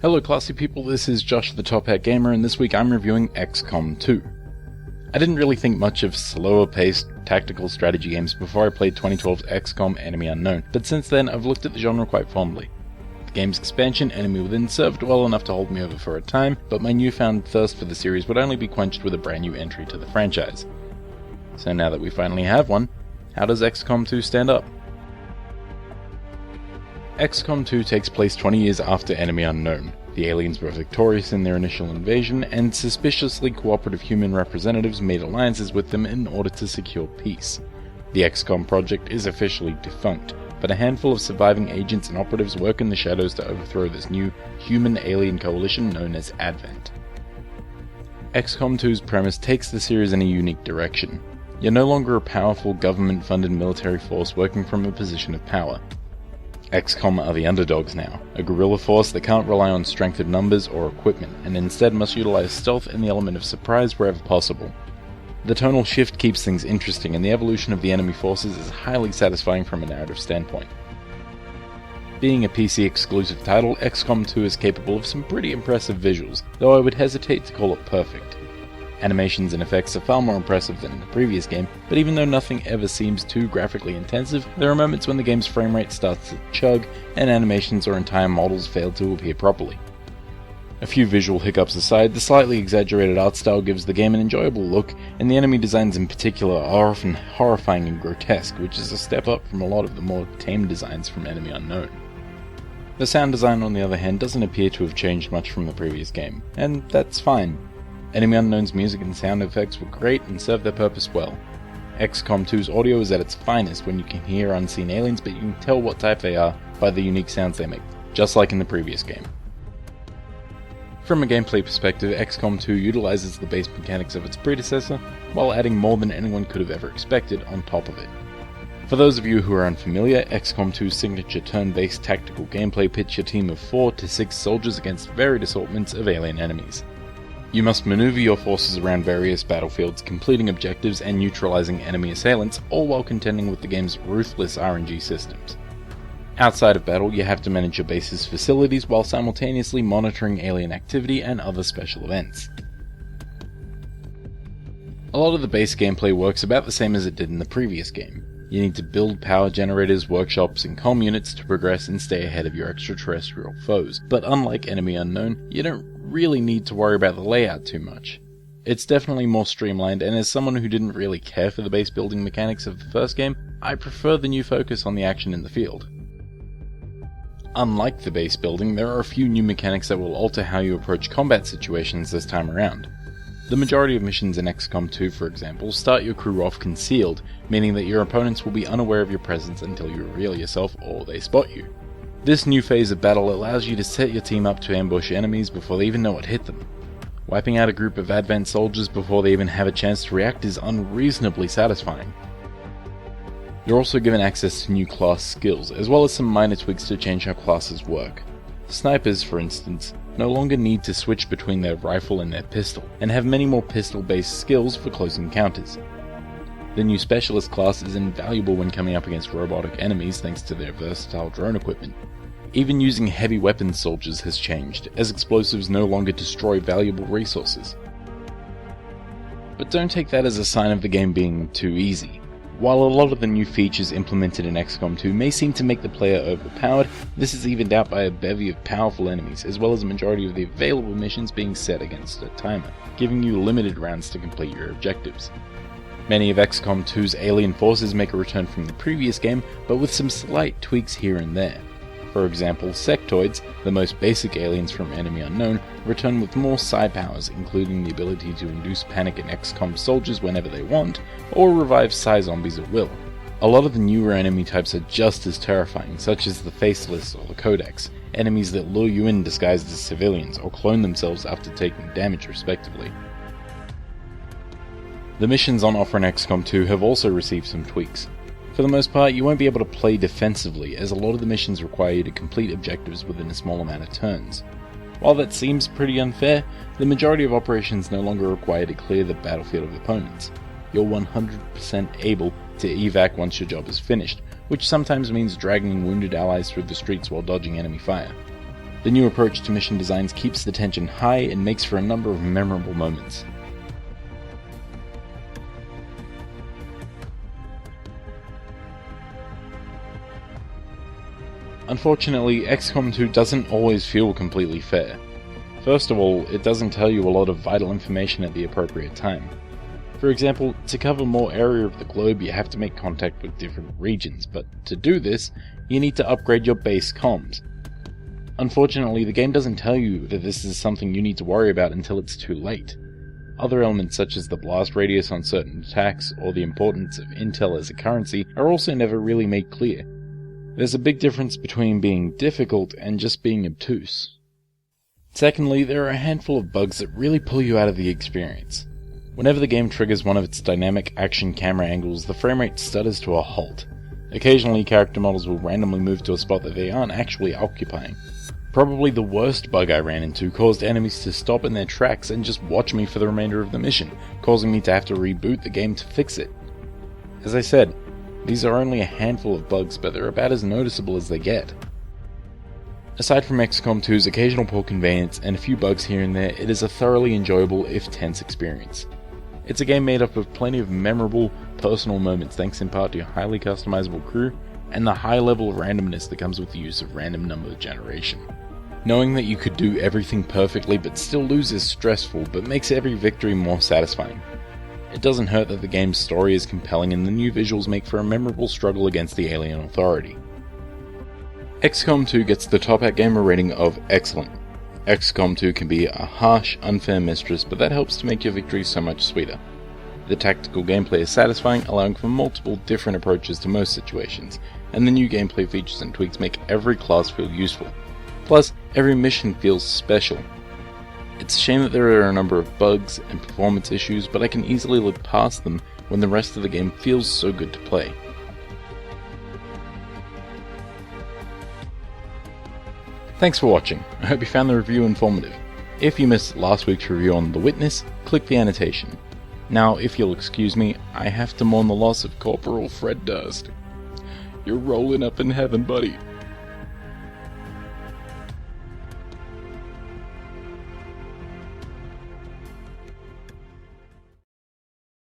Hello classy people, this is Josh the Top Hat Gamer, and this week I'm reviewing Xcom 2. I didn't really think much of slower paced tactical strategy games before I played 2012's Xcom Enemy Unknown, but since then I've looked at the genre quite fondly. The game's expansion, Enemy Within, served well enough to hold me over for a time, but my newfound thirst for the series would only be quenched with a brand new entry to the franchise. So now that we finally have one, how does Xcom 2 stand up? Xcom 2 takes place 20 years after Enemy Unknown. The aliens were victorious in their initial invasion, and suspiciously cooperative human representatives made alliances with them in order to secure peace. The Xcom project is officially defunct, but a handful of surviving agents and operatives work in the shadows to overthrow this new human-alien coalition known as Advent. Xcom 2's premise takes the series in a unique direction. You're no longer a powerful government-funded military force working from a position of power. Xcom are the underdogs now, a guerrilla force that can't rely on strength of numbers or equipment, and instead must utilize stealth and the element of surprise wherever possible. The tonal shift keeps things interesting, and the evolution of the enemy forces is highly satisfying from a narrative standpoint. Being a PC exclusive title, Xcom 2 is capable of some pretty impressive visuals, though I would hesitate to call it perfect. Animations and effects are far more impressive than in the previous game, but even though nothing ever seems too graphically intensive, there are moments when the game's frame rate starts to chug, and animations or entire models fail to appear properly. A few visual hiccups aside, the slightly exaggerated art style gives the game an enjoyable look, and the enemy designs in particular are often horrifying and grotesque, which is a step up from a lot of the more tame designs from Enemy Unknown. The sound design, on the other hand, doesn't appear to have changed much from the previous game, and that's fine. Enemy Unknown's music and sound effects were great and served their purpose well. Xcom 2's audio is at its finest when you can hear unseen aliens, but you can tell what type they are by the unique sounds they make, just like in the previous game. From a gameplay perspective, Xcom 2 utilizes the base mechanics of its predecessor, while adding more than anyone could have ever expected on top of it. For those of you who are unfamiliar, Xcom 2's signature turn-based tactical gameplay pits your team of 4 to 6 soldiers against varied assortments of alien enemies. You must maneuver your forces around various battlefields, completing objectives and neutralizing enemy assailants, all while contending with the game's ruthless RNG systems. Outside of battle, you have to manage your base's facilities while simultaneously monitoring alien activity and other special events. A lot of the base gameplay works about the same as it did in the previous game. You need to build power generators, workshops, and comm units to progress and stay ahead of your extraterrestrial foes, but unlike Enemy Unknown, you don't really need to worry about the layout too much. It's definitely more streamlined, and as someone who didn't really care for the base building mechanics of the first game, I prefer the new focus on the action in the field. Unlike the base building, there are a few new mechanics that will alter how you approach combat situations this time around. The majority of missions in Xcom 2, for example, start your crew off concealed, meaning that your opponents will be unaware of your presence until you reveal yourself or they spot you. This new phase of battle allows you to set your team up to ambush enemies before they even know what hit them. Wiping out a group of Advent soldiers before they even have a chance to react is unreasonably satisfying. You're also given access to new class skills, as well as some minor tweaks to change how classes work. Snipers, for instance, no longer need to switch between their rifle and their pistol, and have many more pistol-based skills for close encounters. The new Specialist class is invaluable when coming up against robotic enemies thanks to their versatile drone equipment. Even using heavy weapons soldiers has changed, as explosives no longer destroy valuable resources. But don't take that as a sign of the game being too easy. While a lot of the new features implemented in Xcom 2 may seem to make the player overpowered, this is evened out by a bevy of powerful enemies, as well as a majority of the available missions being set against a timer, giving you limited rounds to complete your objectives. Many of Xcom 2's alien forces make a return from the previous game, but with some slight tweaks here and there. For example, sectoids, the most basic aliens from Enemy Unknown, return with more psi powers, including the ability to induce panic in Xcom soldiers whenever they want, or revive psi zombies at will. A lot of the newer enemy types are just as terrifying, such as the Faceless or the Codex, enemies that lure you in disguised as civilians or clone themselves after taking damage respectively. The missions on offer in Xcom 2 have also received some tweaks. For the most part, you won't be able to play defensively, as a lot of the missions require you to complete objectives within a small amount of turns. While that seems pretty unfair, the majority of operations no longer require to clear the battlefield of opponents. You're 100% able to evac once your job is finished, which sometimes means dragging wounded allies through the streets while dodging enemy fire. The new approach to mission designs keeps the tension high and makes for a number of memorable moments. Unfortunately, Xcom 2 doesn't always feel completely fair. First of all, it doesn't tell you a lot of vital information at the appropriate time. For example, to cover more area of the globe you have to make contact with different regions, but to do this, you need to upgrade your base comms. Unfortunately, the game doesn't tell you that this is something you need to worry about until it's too late. Other elements such as the blast radius on certain attacks or the importance of intel as a currency are also never really made clear. There's a big difference between being difficult and just being obtuse. Secondly, there are a handful of bugs that really pull you out of the experience. Whenever the game triggers one of its dynamic action camera angles, the framerate stutters to a halt. Occasionally, character models will randomly move to a spot that they aren't actually occupying. Probably the worst bug I ran into caused enemies to stop in their tracks and just watch me for the remainder of the mission, causing me to have to reboot the game to fix it. As I said, these are only a handful of bugs, but they're about as noticeable as they get. Aside from XCOM 2's occasional poor conveyance and a few bugs here and there, it is a thoroughly enjoyable, if tense, experience. It's a game made up of plenty of memorable, personal moments thanks in part to your highly customizable crew and the high level of randomness that comes with the use of random number generation. Knowing that you could do everything perfectly but still lose is stressful, but makes every victory more satisfying. It doesn't hurt that the game's story is compelling and the new visuals make for a memorable struggle against the alien authority. XCOM 2 gets the Top Hat Gamer rating of excellent. XCOM 2 can be a harsh, unfair mistress, but that helps to make your victories so much sweeter. The tactical gameplay is satisfying, allowing for multiple different approaches to most situations, and the new gameplay features and tweaks make every class feel useful. Plus, every mission feels special. It's a shame that there are a number of bugs and performance issues, but I can easily look past them when the rest of the game feels so good to play. Thanks for watching. I hope you found the review informative. If you missed last week's review on The Witness, click the annotation. Now, if you'll excuse me, I have to mourn the loss of Corporal Fred Durst. You're rolling up in heaven, buddy.